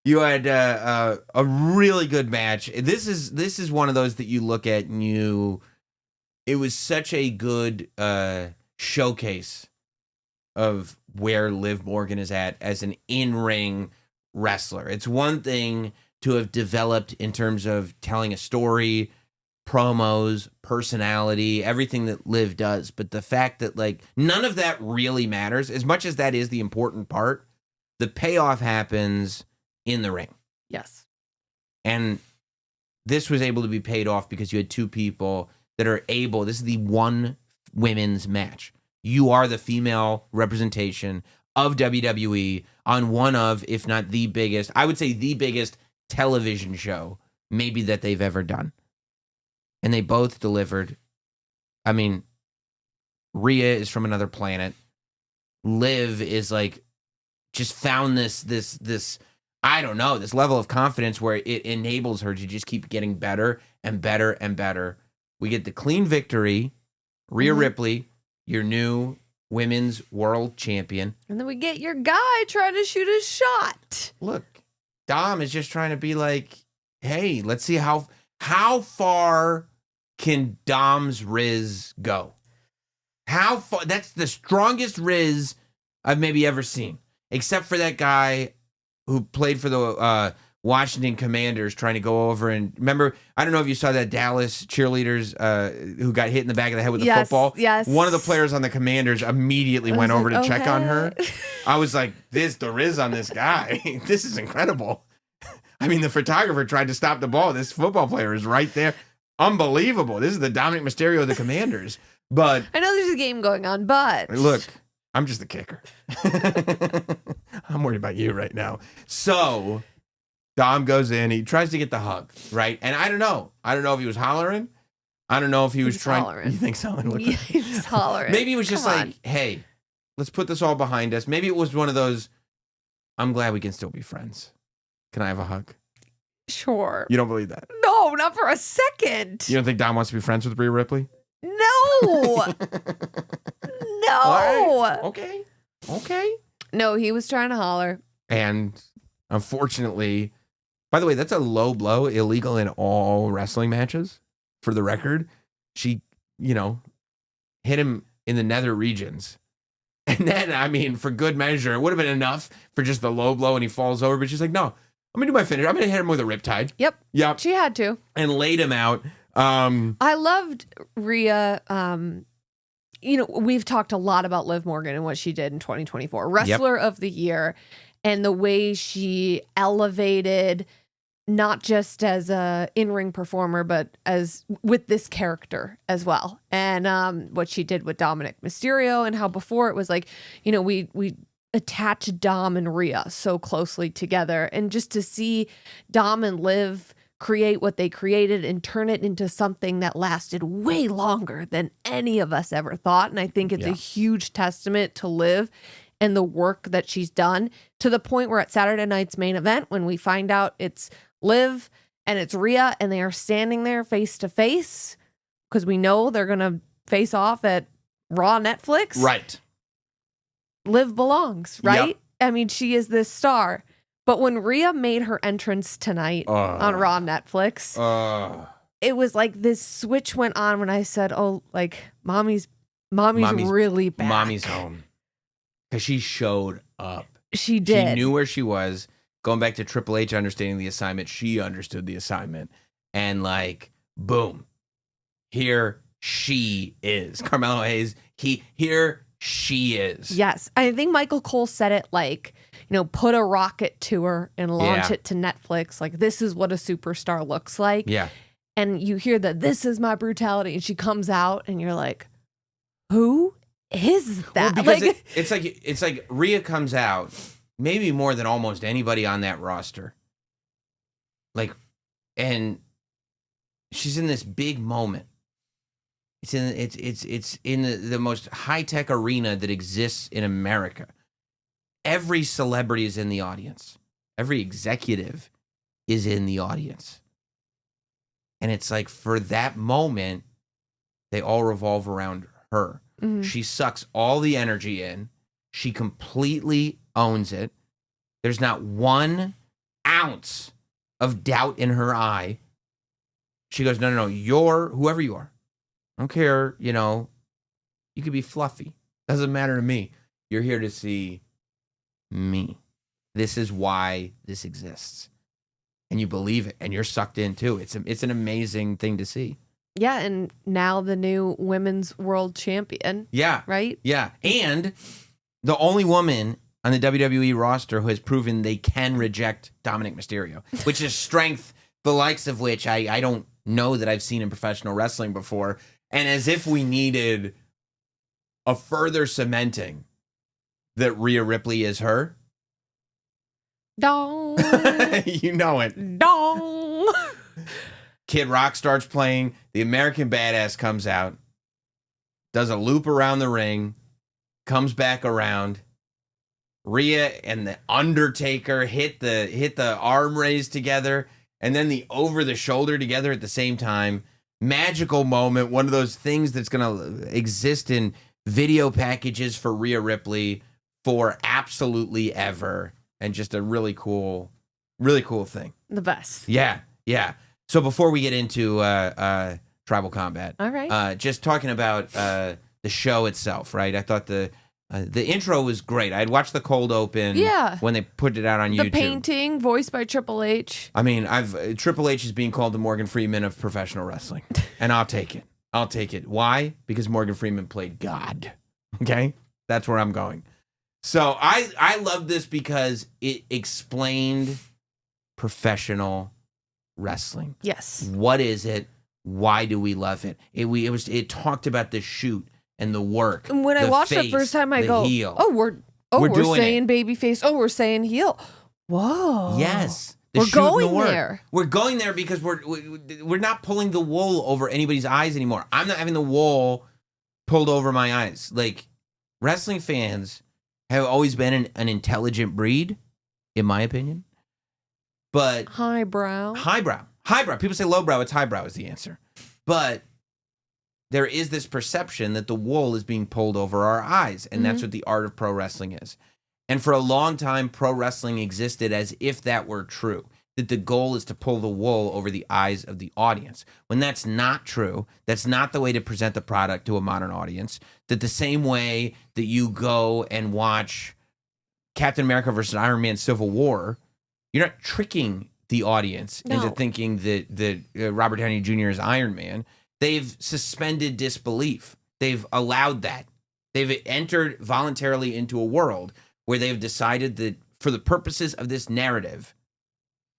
You had a really good match. This is one of those that you look at and it was such a good showcase of where Liv Morgan is at as an in-ring wrestler. It's one thing to have developed in terms of telling a story, promos, personality, everything that Liv does. But the fact that like none of that really matters, as much as that is the important part, the payoff happens in the ring. Yes. And this was able to be paid off because you had two people that are able, this is the one women's match. You are the female representation of WWE on one of, if not the biggest, I would say the biggest television show maybe that they've ever done. And they both delivered. I mean, Rhea is from another planet. Liv is like, just found this, I don't know, this level of confidence where it enables her to just keep getting better and better and better. We get the clean victory. Rhea Ripley, your new women's world champion. And then we get your guy trying to shoot a shot. Look, Dom is just trying to be like, hey, let's see how far can Dom's Riz go? How far? That's the strongest Riz I've maybe ever seen. Except for that guy who played for the Washington Commanders trying to go over and remember, I don't know if you saw that Dallas cheerleaders who got hit in the back of the head with the football. Yes. One of the players on the Commanders immediately went over to check on her. Hey. I was like, the riz on this guy. This is incredible. I mean, the photographer tried to stop the ball. This football player is right there. Unbelievable. This is the Dominic Mysterio of the Commanders. But I know there's a game going on, but look, I'm just the kicker. I'm worried about you right now. So Dom goes in. He tries to get the hug, right? And I don't know. I don't know if he was hollering. I don't know if he was trying. Hollering. You think so? Yeah, he was hollering. Maybe it was just Come like, on. hey, let's put this all behind us. Maybe it was one of those, I'm glad we can still be friends. Can I have a hug? Sure. You don't believe that? No, not for a second. You don't think Dom wants to be friends with Rhea Ripley? No. No. All right. Okay. No, he was trying to holler. And unfortunately, by the way, that's a low blow, illegal in all wrestling matches. For the record, she, hit him in the nether regions. And then, I mean, for good measure, it would have been enough for just the low blow and he falls over. But she's like, no, I'm going to do my finish. I'm going to hit him with a riptide. Yep. She had to. And laid him out. I loved Rhea. We've talked a lot about Liv Morgan and what she did in 2024. Wrestler of the Year. And the way she elevated not just as a in-ring performer, but as with this character as well. And what she did with Dominic Mysterio and how before it was like, we attach Dom and Rhea so closely together. And just to see Dom and Liv create what they created and turn it into something that lasted way longer than any of us ever thought. And I think it's a huge testament to Liv and the work that she's done, to the point where at Saturday night's main event, when we find out it's Liv and it's Rhea and they are standing there face to face, because we know they're going to face off at Raw Netflix. Right. Liv belongs, right? Yep. I mean, she is this star. But when Rhea made her entrance tonight on Raw Netflix, it was like this switch went on when I said, oh, like, mommy's really back. Mommy's home. Because she showed up. She did. She knew where she was. Going back to Triple H understanding the assignment, she understood the assignment. And like, boom. Here she is. Carmelo Hayes, here she is. Yes. I think Michael Cole said it like, put a rocket to her and launch it to Netflix. Like, this is what a superstar looks like. Yeah. And you hear that this is my brutality. And she comes out and you're like, who is that? Well, because it's like Rhea comes out maybe more than almost anybody on that roster. Like, and she's in this big moment. It's in the most high-tech arena that exists in America. Every celebrity is in the audience. Every executive is in the audience. And it's like, for that moment, they all revolve around her. Mm-hmm. She sucks all the energy in. She completely owns it. There's not 1 ounce of doubt in her eye. She goes, no, you're whoever you are. I don't care, you could be fluffy. Doesn't matter to me. You're here to see me. This is why this exists. And you believe it, and you're sucked in too. It's an amazing thing to see. Yeah, and now the new women's world champion. Yeah. Right? Yeah. And the only woman on the WWE roster who has proven they can reject Dominic Mysterio, which is strength, the likes of which I don't know that I've seen in professional wrestling before. And as if we needed a further cementing that Rhea Ripley is her. Dong. You know it. Dong. Kid Rock starts playing. The American Badass comes out, does a loop around the ring, comes back around. Rhea and the Undertaker hit the arm raise together, and then the over the shoulder together at the same time. Magical moment. One of those things that's going to exist in video packages for Rhea Ripley for absolutely ever, and just a really cool thing. The best. Yeah. So before we get into Tribal Combat, all right, just talking about the show itself, right? I thought the The intro was great. I had watched the cold open when they put it out on YouTube. The painting, voiced by Triple H. I mean, Triple H is being called the Morgan Freeman of professional wrestling, and I'll take it. I'll take it. Why? Because Morgan Freeman played God. Okay? That's where I'm going. So I love this because it explained professional wrestling. Yes. What is it? Why do we love it? It talked about the shoot and the work. And when I watched it the first time, I go, heel. we're saying babyface. Oh, we're saying heel. Whoa. Yes. We're going there. We're going there because we're not pulling the wool over anybody's eyes anymore. I'm not having the wool pulled over my eyes. Like, wrestling fans have always been an intelligent breed, in my opinion. But highbrow. People say lowbrow. It's highbrow is the answer. But there is this perception that the wool is being pulled over our eyes, and that's what the art of pro wrestling is. And for a long time, pro wrestling existed as if that were true, that the goal is to pull the wool over the eyes of the audience. When that's not true, that's not the way to present the product to a modern audience, that the same way that you go and watch Captain America versus Iron Man Civil War, you're not tricking the audience into thinking that Robert Downey Jr. is Iron Man. They've suspended disbelief. They've allowed that. They've entered voluntarily into a world where they've decided that for the purposes of this narrative,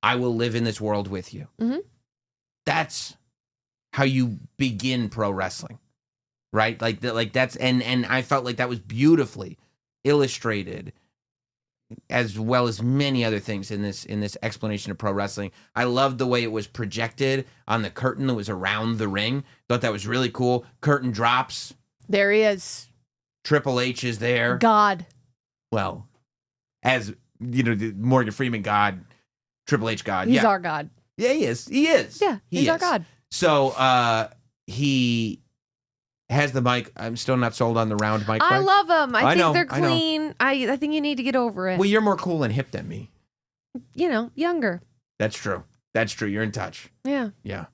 I will live in this world with you. Mm-hmm. That's how you begin pro wrestling, right? Like that's and I felt like that was beautifully illustrated, as well as many other things in this explanation of pro wrestling. I loved the way it was projected on the curtain that was around the ring. Thought that was really cool. Curtain drops. There he is. Triple H is there. God. Well, as you know, the Morgan Freeman God, Triple H God. He's our God. Yeah, he is. He is. Yeah, he's our God. So he has the mic. I'm still not sold on the round mic. I love them. I think they're clean. I think you need to get over it. Well, you're more cool and hip than me. You know, younger. That's true. That's true. You're in touch. Yeah. Yeah.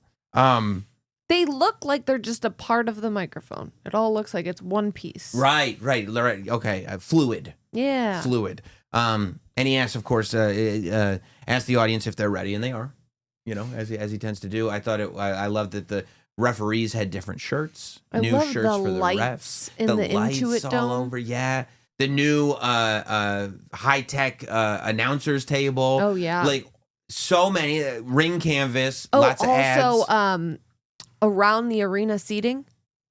They look like they're just a part of the microphone. It all looks like it's one piece. Right. Okay. Fluid. Yeah. Fluid. And he asks, of course, ask the audience if they're ready, and they are. You know, as he tends to do. I love that the referees had different shirts, new shirts for the refs. In the lights Intuit all Dome. over, yeah. The new high tech announcers table. Oh yeah, like so many ring canvas. Lots of ads. Also, around the arena seating.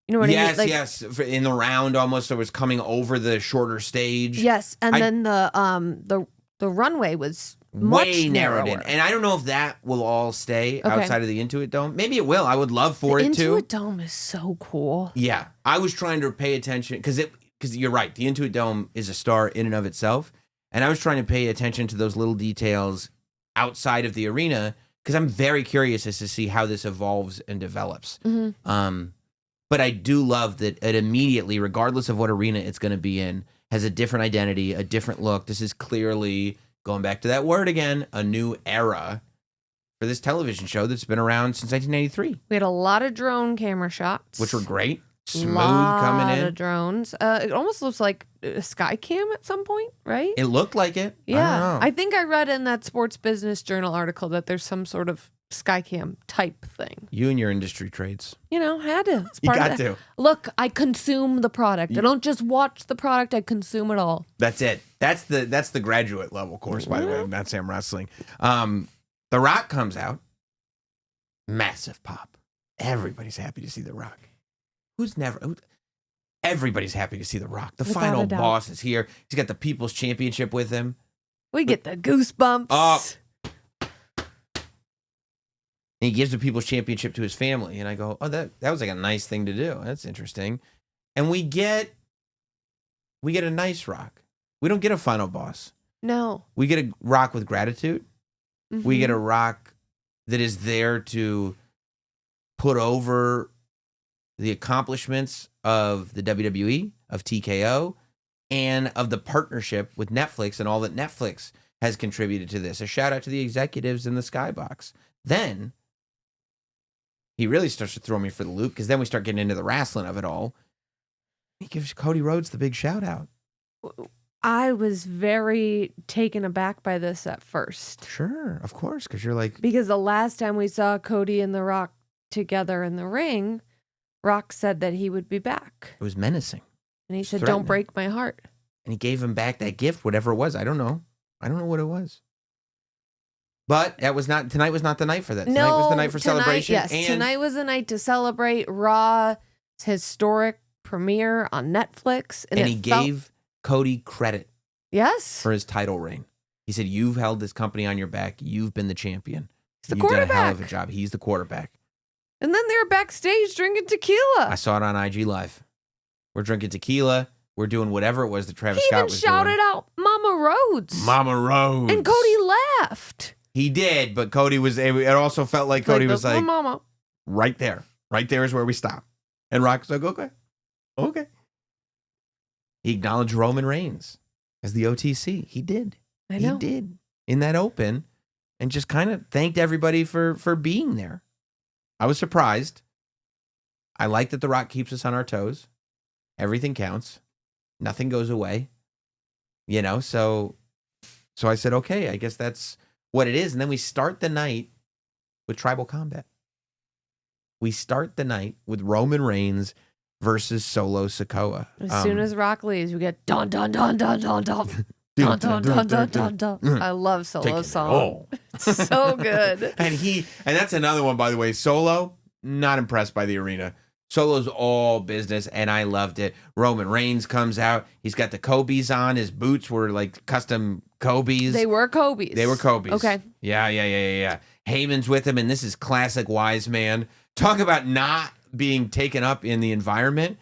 You know what I mean? Like, yes. In the round, almost, it was coming over the shorter stage. Yes, and then the runway was way much narrowed in. And I don't know if that will all stay outside of the Intuit Dome. Maybe it will. I would love for it to. The Intuit Dome is so cool. Yeah. I was trying to pay attention because you're right. The Intuit Dome is a star in and of itself. And I was trying to pay attention to those little details outside of the arena because I'm very curious as to see how this evolves and develops. Mm-hmm. But I do love that it immediately, regardless of what arena it's going to be in, has a different identity, a different look. This is clearly, going back to that word again, a new era for this television show that's been around since 1993. We had a lot of drone camera shots. Which were great. Smooth coming in. A lot of drones. It almost looks like a sky cam at some point, right? It looked like it. Yeah. I think I read in that Sports Business Journal article that there's some sort of Skycam type thing. You and your industry trades. You know, had to. It's you got to. Look, I consume the product. I don't just watch the product, I consume it all. That's it. That's the graduate level course, by the way, of Notsam Wrestling. The Rock comes out. Massive pop. Everybody's happy to see The Rock. Everybody's happy to see The Rock. The final boss is here. He's got the People's Championship with him. We get the goosebumps. Oh. And he gives the People's Championship to his family. And I go, oh, that was like a nice thing to do. That's interesting. And we get a nice Rock. We don't get a final boss. No. We get a Rock with gratitude. Mm-hmm. We get a Rock that is there to put over the accomplishments of the WWE, of TKO, and of the partnership with Netflix and all that Netflix has contributed to this. A shout out to the executives in the Skybox. Then he really starts to throw me for the loop because then we start getting into the wrestling of it all. He gives Cody Rhodes the big shout out. I was very taken aback by this at first. Sure, of course, because you're like... Because the last time we saw Cody and The Rock together in the ring, Rock said that he would be back. It was menacing. And he said, don't break my heart. And he gave him back that gift, whatever it was. I don't know. I don't know what it was. But tonight was not the night for that. Tonight was the night for celebration. Yes, tonight was the night to celebrate Raw's historic premiere on Netflix. And he gave Cody credit. Yes. For his title reign. He said, you've held this company on your back. You've been the champion. He's the quarterback. You've done a hell of a job. He's the quarterback. And then they're backstage drinking tequila. I saw it on IG Live. We're drinking tequila. We're doing whatever it was that Travis Scott was doing. He even shouted out Mama Rhodes. Mama Rhodes. And Cody laughed. He did, but Cody was... It also felt like Cody was like... Mama. Right there. Right there is where we stop. And Rock was like, okay. Okay. He acknowledged Roman Reigns as the OTC. He did. I know. He did. In that open. And just kind of thanked everybody for being there. I was surprised. I like that The Rock keeps us on our toes. Everything counts. Nothing goes away. So I said, okay, I guess that's what it is. And then we start the night with tribal combat. We start the night with Roman Reigns versus Solo Sikoa. As soon as Rock leaves, we get dun dun dun dun dun dun. Dun, dun, dun, dun, dun, dun. I love Solo's song. It's so good. And that's another one, by the way. Solo, not impressed by the arena. Solo's all business, and I loved it. Roman Reigns comes out. He's got the Kobe's on. His boots were like custom Kobe's. They were Kobe's. Okay. Yeah. Heyman's with him, and this is classic wise man. Talk about not being taken up in the environment.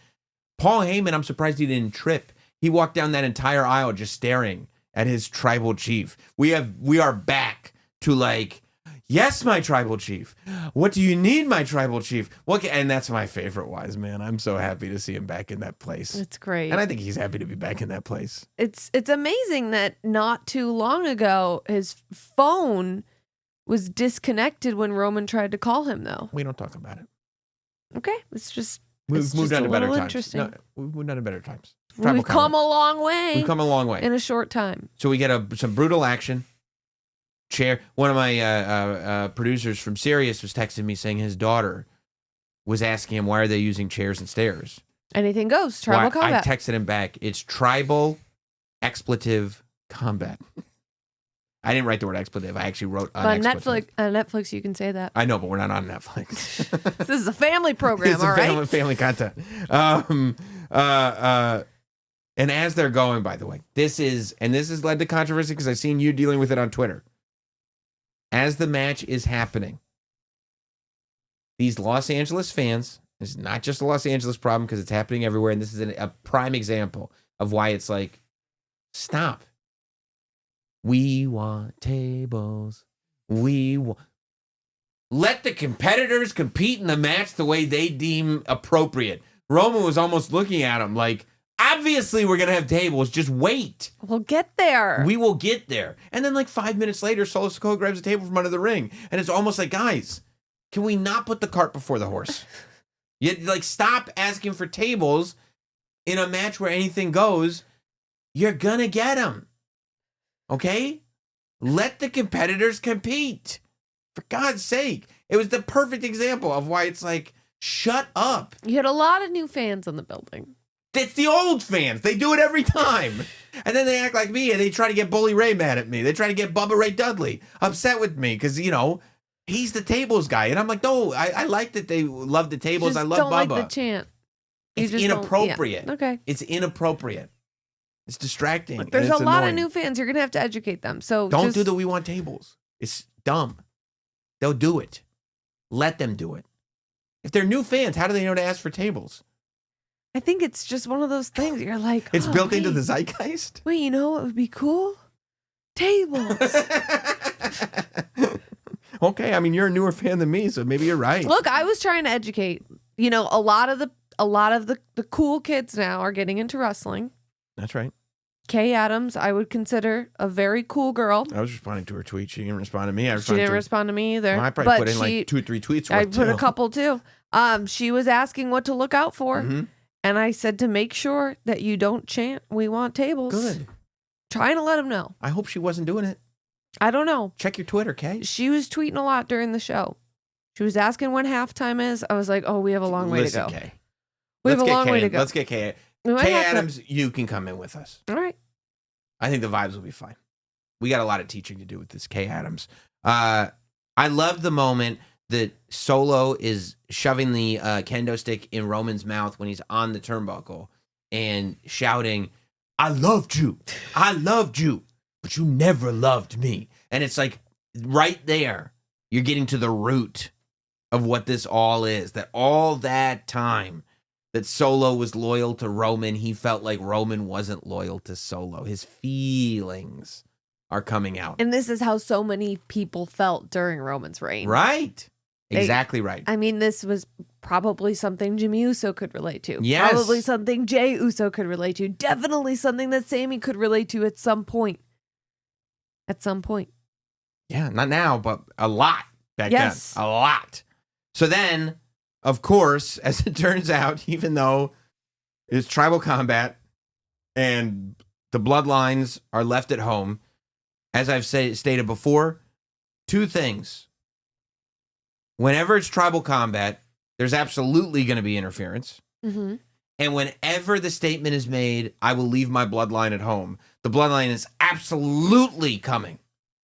Paul Heyman, I'm surprised he didn't trip. He walked down that entire aisle just staring at his tribal chief. We are back to like, yes, my tribal chief. What do you need, my tribal chief? And that's my favorite wise man. I'm so happy to see him back in that place. It's great. And I think he's happy to be back in that place. It's amazing that not too long ago, his phone was disconnected when Roman tried to call him, though. We don't talk about it. Okay. It's just... We've moved on to better times. Interesting. No, we've moved on to better times. We've come a long way. We've come a long way. In a short time. So we get some brutal action. One of my producers from Sirius was texting me saying his daughter was asking him, why are they using chairs and stairs? Anything goes. Tribal combat. I texted him back. It's tribal expletive combat. I didn't write the word expletive. I actually wrote unexpletive. On Netflix, you can say that. I know, but we're not on Netflix. This is a family program, all right? Family content. And as they're going, by the way, this has led to controversy because I've seen you dealing with it on Twitter. As the match is happening, these Los Angeles fans, this is not just a Los Angeles problem because it's happening everywhere, and this is a prime example of why it's like, stop. We want tables. Let the competitors compete in the match the way they deem appropriate. Roman was almost looking at him like, obviously we're going to have tables. Just wait. We'll get there. We will get there. And then like 5 minutes later, Solo Sikoa grabs a table from under the ring. And it's almost like, guys, can we not put the cart before the horse? Stop asking for tables in a match where anything goes. You're going to get them. Okay? Let the competitors compete. For God's sake. It was the perfect example of why it's like, shut up. You had a lot of new fans in the building. It's the old fans. They do it every time. And then they act like me and they try to get Bully Ray mad at me. They try to get Bubba Ray Dudley upset with me because, he's the tables guy. And I'm like, no, I like that they love the tables. I love don't Bubba. Like the chant. It's inappropriate. Yeah. Okay. It's inappropriate. It's distracting. Look, there's a lot of new fans. You're going to have to educate them. So don't do the we want tables. It's dumb. They'll do it. Let them do it. If they're new fans, how do they know to ask for tables? I think it's just one of those things. You're like, it's built into the zeitgeist. Wait, you know what would be cool? Tables. Okay, I mean you're a newer fan than me, so maybe you're right. Look, I was trying to educate. A lot of the cool kids now are getting into wrestling. That's right. Kay Adams, I would consider a very cool girl. I was responding to her tweet. She didn't respond to me. She didn't respond to me either. Well, I probably put in like 2 or 3 tweets. I put a couple too. She was asking what to look out for. Mm-hmm. And I said to make sure that you don't chant, "We want tables." Good. Trying to let him know. I hope she wasn't doing it. I don't know. Check your Twitter, Kay. She was tweeting a lot during the show. She was asking when halftime is. I was like, oh, we have a long way to go. Kay. We have a long way to go. Let's get Kay. Kay Adams, you can come in with us. All right. I think the vibes will be fine. We got a lot of teaching to do with this Kay Adams. I loved the moment that Solo is shoving the kendo stick in Roman's mouth when he's on the turnbuckle and shouting, "I loved you. I loved you, but you never loved me." And it's like right there, you're getting to the root of what this all is. That all that time that Solo was loyal to Roman, he felt like Roman wasn't loyal to Solo. His feelings are coming out. And this is how so many people felt during Roman's reign. Right. Exactly right. I mean, this was probably something Jimmy Uso could relate to. Yes. Probably something Jey Uso could relate to. Definitely something that Sami could relate to at some point. At some point. Yeah, not now, but a lot back then. A lot. So then, of course, as it turns out, even though it's tribal combat and the bloodlines are left at home, as I've stated before, two things. Whenever it's tribal combat, there's absolutely going to be interference. Mm-hmm. And whenever the statement is made, "I will leave my bloodline at home," the bloodline is absolutely coming.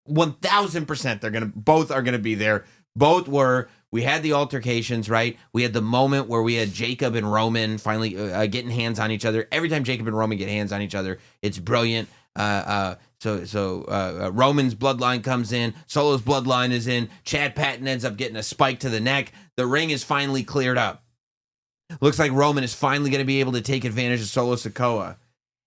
1,000%. Both are going to be there. Both were. We had the altercations, right? We had the moment where we had Jacob and Roman finally getting hands on each other. Every time Jacob and Roman get hands on each other, it's brilliant. So Roman's bloodline comes in. Solo's bloodline is in. Chad Patton ends up getting a spike to the neck. The ring is finally cleared up. Looks like Roman is finally going to be able to take advantage of Solo Sikoa.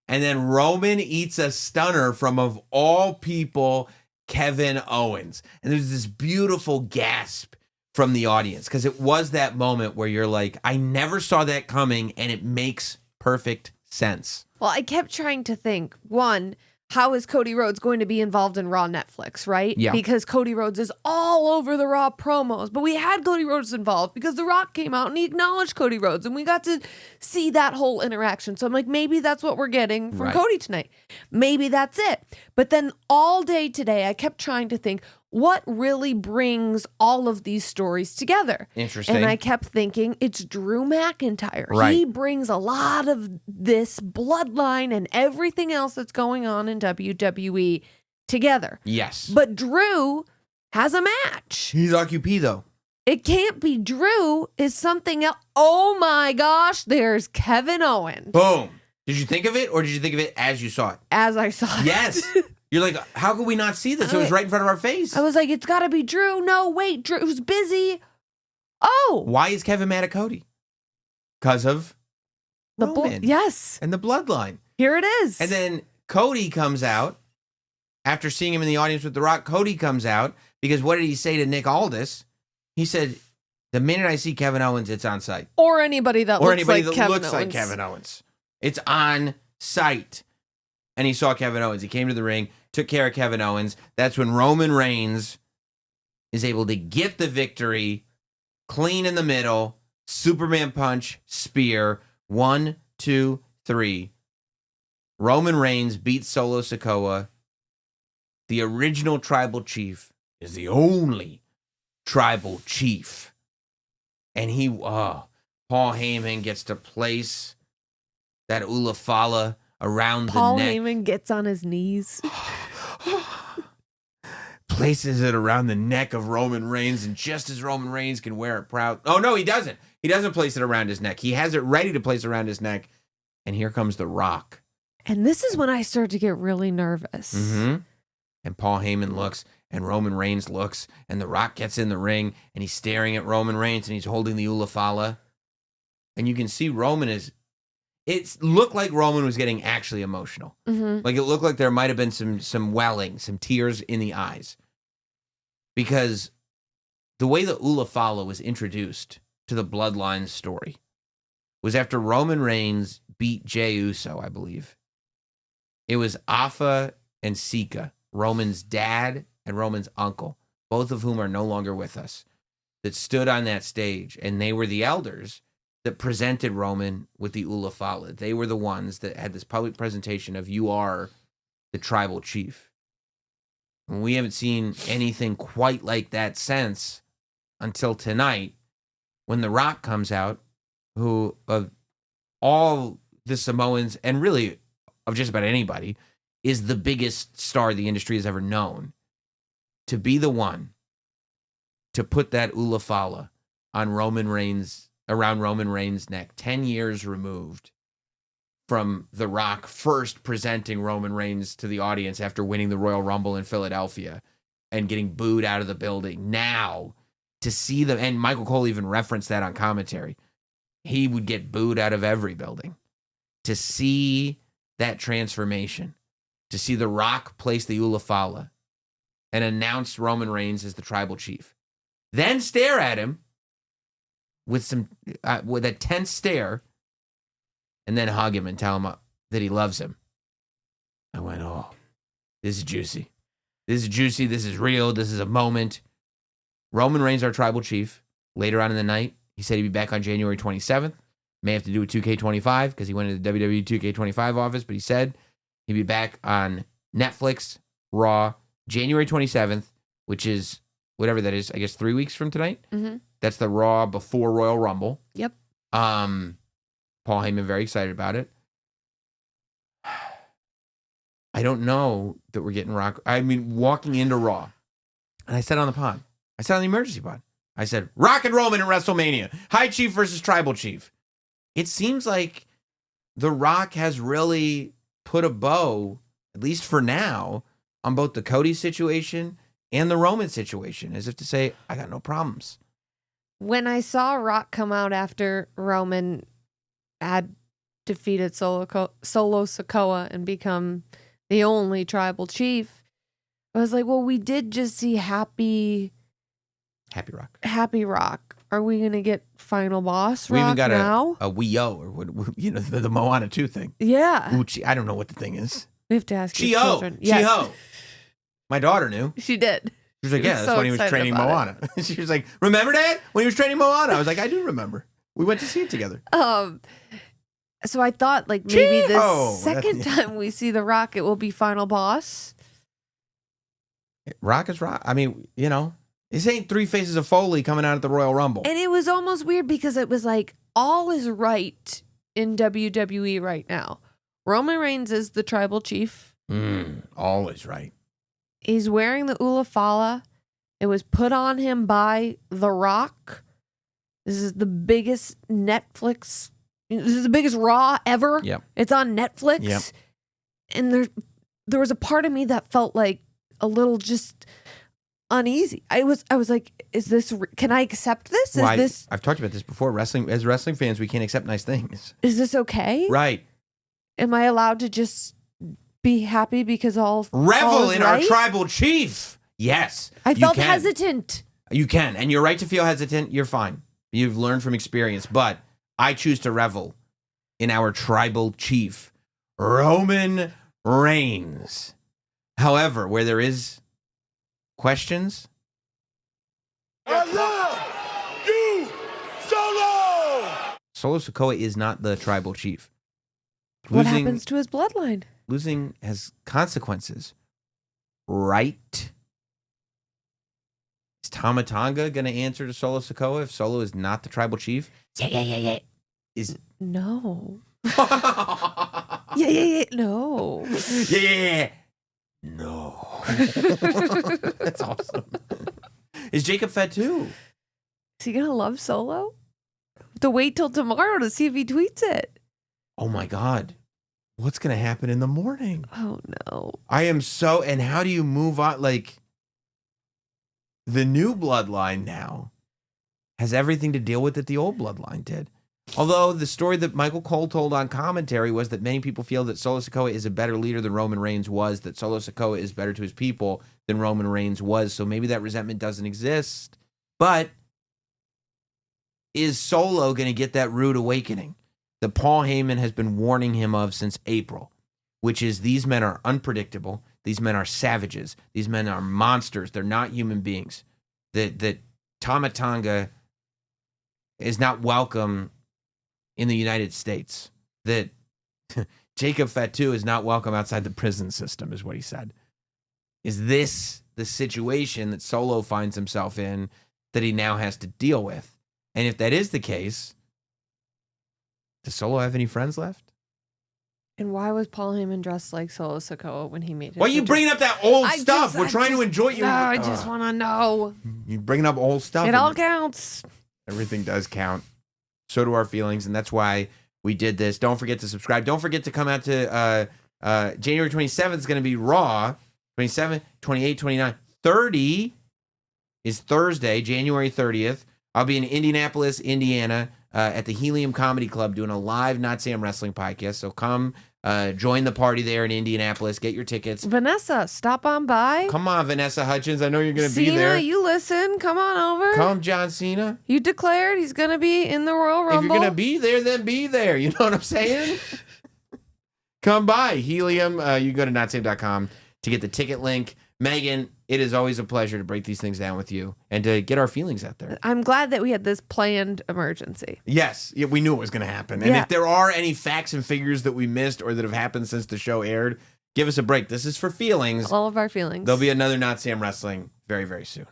And then Roman eats a stunner from, of all people, Kevin Owens. And there's this beautiful gasp from the audience because it was that moment where you're like, I never saw that coming, and it makes perfect sense. Well, I kept trying to think, one, how is Cody Rhodes going to be involved in Raw Netflix, right? Yeah. Because Cody Rhodes is all over the Raw promos. But we had Cody Rhodes involved because The Rock came out and he acknowledged Cody Rhodes. And we got to see that whole interaction. So I'm like, maybe that's what we're getting from Cody tonight. Maybe that's it. But then all day today, I kept trying to think, what really brings all of these stories together? Interesting. And I kept thinking, it's Drew McIntyre. Right. He brings a lot of this bloodline and everything else that's going on in WWE together. Yes. But Drew has a match. He's RQP, though. It can't be Drew. Is something else. Oh my gosh, there's Kevin Owens. Boom. Did you think of it, or did you think of it as you saw it? As I saw it. Yes. You're like, how could we not see this? It was right in front of our face. I was like, it's got to be Drew. No, wait, Drew's busy. Oh. Why is Kevin mad at Cody? Because of Roman. Yes. And the bloodline. Here it is. And then Cody comes out. After seeing him in the audience with The Rock, Cody comes out because what did he say to Nick Aldis? He said, the minute I see Kevin Owens, it's on site. Or anybody that looks like Kevin Owens. Like Kevin Owens. It's on site. And he saw Kevin Owens. He came to the ring, took care of Kevin Owens. That's when Roman Reigns is able to get the victory, clean in the middle, Superman punch, spear, 1, 2, 3. Roman Reigns beats Solo Sikoa. The original tribal chief is the only tribal chief. And Paul Heyman gets to place that Ulafala around the neck. Paul Heyman gets on his knees. Places it around the neck of Roman Reigns, and just as Roman Reigns can wear it proud. Oh, no, he doesn't. He doesn't place it around his neck. He has it ready to place around his neck. And here comes The Rock. And this is when I start to get really nervous. Mm-hmm. And Paul Heyman looks, and Roman Reigns looks, and The Rock gets in the ring, and he's staring at Roman Reigns, and he's holding the Ulafala. And you can see Roman is... It looked like Roman was getting actually emotional. Mm-hmm. Like it looked like there might have been some welling, some tears in the eyes. Because the way the Ulafala was introduced to the Bloodline story was after Roman Reigns beat Jey Uso, I believe. It was Afa and Sika, Roman's dad and Roman's uncle, both of whom are no longer with us, that stood on that stage. And they were the elders that presented Roman with the Ulafala. They were the ones that had this public presentation of you are the tribal chief. And we haven't seen anything quite like that since until tonight when The Rock comes out, who of all the Samoans and really of just about anybody is the biggest star the industry has ever known. To be the one to put that Ulafala on around Roman Reigns' neck, 10 years removed from The Rock first presenting Roman Reigns to the audience after winning the Royal Rumble in Philadelphia and getting booed out of the building. Now, to see them, and Michael Cole even referenced that on commentary, he would get booed out of every building. To see that transformation, to see The Rock place the Ulafala and announce Roman Reigns as the tribal chief, then stare at him with a tense stare, and then hug him and tell him that he loves him. I went, oh, this is juicy. This is juicy. This is real. This is a moment. Roman Reigns, our tribal chief, later on in the night, he said he'd be back on January 27th. May have to do with 2K25 because he went into the WWE 2K25 office, but he said he'd be back on Netflix, Raw, January 27th, which is whatever that is, I guess 3 weeks from tonight. Mm-hmm. That's the Raw before Royal Rumble. Yep. Paul Heyman very excited about it. I don't know that we're getting Rock. I mean, walking into Raw, and I said on the pod, I said on the emergency pod, I said, Rock and Roman at WrestleMania, High Chief versus Tribal Chief. It seems like The Rock has really put a bow, at least for now, on both the Cody situation and the Roman situation, as if to say, I got no problems. When I saw Rock come out after Roman had defeated Solo Sikoa and become the only tribal chief, I was like, well, we did just see Happy Rock. Happy Rock. Are we going to get Final Boss we Rock even got now? a Wii O, or what, the Moana 2 thing. Yeah. Uchi, I don't know what the thing is. We have to ask your Chi-Ho. children. Yes. Chi-Ho. My daughter knew. She did. She was like, She yeah, was that's so when he was excited training about Moana. She was like, remember Dad? When he was training Moana? I was like, I do remember. We went to see it together. So I thought like maybe Chi-Ho. the second time we see The Rock, it will be Final Boss. Rock is Rock. I mean, this ain't Three Faces of Foley coming out at the Royal Rumble. And it was almost weird because it was like all is right in WWE right now. Roman Reigns is the tribal chief. Always right. He's wearing the Ulafala. It was put on him by The Rock. This is the biggest Netflix. This is the biggest Raw ever. Yep. It's on Netflix. Yep. And there was a part of me that felt like a little just uneasy. I was like, is this? Can I accept this? Is this? I've talked about this before. As wrestling fans, we can't accept nice things. Is this okay? Right. Am I allowed to just be happy because all revel is in right? our tribal chief? Yes. I felt hesitant. You can, and you're right to feel hesitant. You're fine. You've learned from experience, but I choose to revel in our tribal chief, Roman Reigns. However, where there is questions, I love you, Solo Sikoa is not the tribal chief. What happens to his bloodline? Losing has consequences, right? Is Tama Tonga going to answer to Solo Sikoa if Solo is not the tribal chief? Yeah. No. Yeah. No. Yeah. No. That's awesome. Is Jacob Fett too? Is he gonna love Solo? To wait till tomorrow to see if he tweets it. Oh my God. What's gonna happen in the morning? Oh no. I am so, and how do you move on? Like, the new bloodline now has everything to deal with that the old bloodline did. Although the story that Michael Cole told on commentary was that many people feel that Solo Sikoa is a better leader than Roman Reigns was, that Solo Sikoa is better to his people than Roman Reigns was. So maybe that resentment doesn't exist. But is Solo going to get that rude awakening that Paul Heyman has been warning him of since April, which is these men are unpredictable. These men are savages. These men are monsters. They're not human beings. That Tama Tonga is not welcome in the United States. That Jacob Fatu is not welcome outside the prison system, is what he said. Is this the situation that Solo finds himself in that he now has to deal with? And if that is the case, does Solo have any friends left? And why was Paul Heyman dressed like Solo Sikoa when he made his Why are you bringing up that old stuff? We're trying to enjoy you. No, I just want to know. You bringing up old stuff. It all counts. Everything does count. So do our feelings, and that's why we did this. Don't forget to subscribe. Don't forget to come out to January 27th is going to be Raw. 27, 28, 29. 30 is Thursday, January 30th. I'll be in Indianapolis, Indiana, at the Helium Comedy Club doing a live Notsam Wrestling podcast. So come join the party there in Indianapolis. Get your tickets. Vanessa, stop on by. Come on, Vanessa Hutchins. I know you're going to be Cena, there. you listen. Come on over. Come, John Cena. You declared he's going to be in the Royal Rumble. If you're going to be there, then be there. You know what I'm saying? Come by. Helium. You go to notsam.com to get the ticket link. Megan, it is always a pleasure to break these things down with you and to get our feelings out there. I'm glad that we had this planned emergency. Yes, we knew it was going to happen. And if there are any facts and figures that we missed or that have happened since the show aired, give us a break. This is for feelings. All of our feelings. There'll be another Not Sam Wrestling very, very soon.